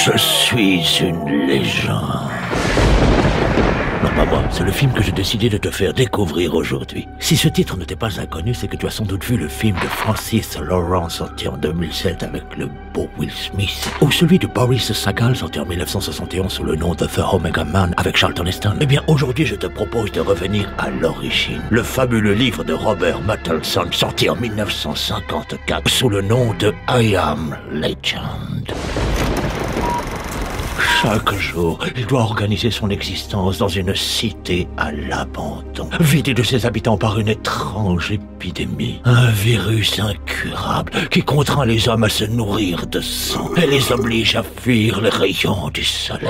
Je suis une légende. Non, pas moi, c'est le film que j'ai décidé de te faire découvrir aujourd'hui. Si ce titre ne t'est pas inconnu, c'est que tu as sans doute vu le film de Francis Lawrence sorti en 2007 avec le beau Will Smith, ou celui de Boris Sagal sorti en 1971 sous le nom de The Omega Man avec Charlton Heston. Eh bien, aujourd'hui, je te propose de revenir à l'origine. Le fabuleux livre de Robert Matuleson sorti en 1954 sous le nom de I Am Legend. Chaque jour, il doit organiser son existence dans une cité à l'abandon, vidée de ses habitants par une étrange épidémie. Un virus incurable qui contraint les hommes à se nourrir de sang et les oblige à fuir les rayons du soleil.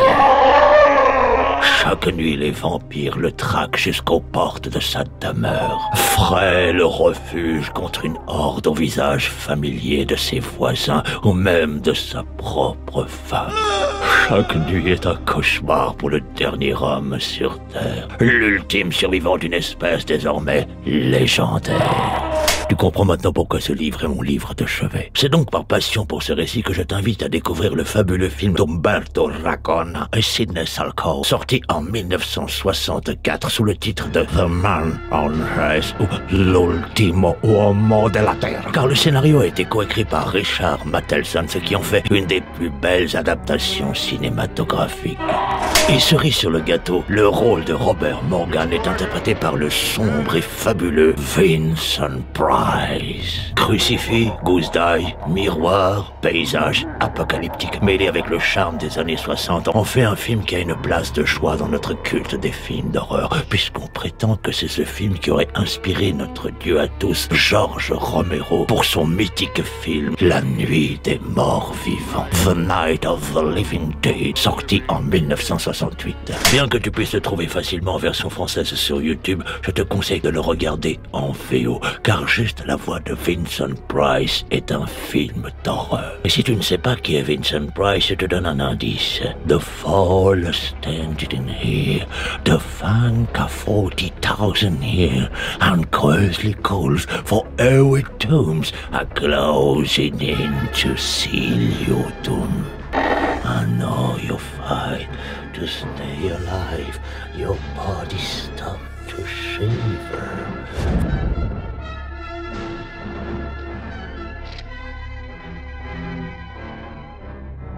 Chaque nuit, les vampires le traquent jusqu'aux portes de sa demeure. Frêle refuge contre une horde au visage familier de ses voisins ou même de sa propre femme. Chaque nuit est un cauchemar pour le dernier homme sur Terre, l'ultime survivant d'une espèce désormais légendaire. Tu comprends maintenant pourquoi ce livre est mon livre de chevet. C'est donc par passion pour ce récit que je t'invite à découvrir le fabuleux film d'Umberto Racona et Sidney Salkow, sorti en 1964 sous le titre de The Man on Earth ou L'Ultimo Uomo de la Terre. Car le scénario a été coécrit par Richard Matuleson, ce qui en fait une des plus belles adaptations cinématographiques. Et cerise sur le gâteau, le rôle de Robert Morgan est interprété par le sombre et fabuleux Vincent Price. Crucifix, gousse d'ail, miroir, paysage apocalyptique mêlé avec le charme des années 60 en fait un film qui a une place de choix dans notre culte des films d'horreur, puisqu'on prétend que c'est ce film qui aurait inspiré notre dieu à tous, George Romero, pour son mythique film La Nuit des Morts Vivants, The Night of the Living Dead, sorti en 1968. Bien que tu puisses le trouver facilement en version française sur YouTube, je te conseille de le regarder en VO, car juste la voix de Vincent Price est un film d'horreur. Et si tu ne sais pas qui est Vincent Price, je te donne un indice. The fall standing here, the fang of 40,000 here, and closely calls for our tombs are closing in to seal your doom. I know you fight to stay alive, your body stopped to shiver.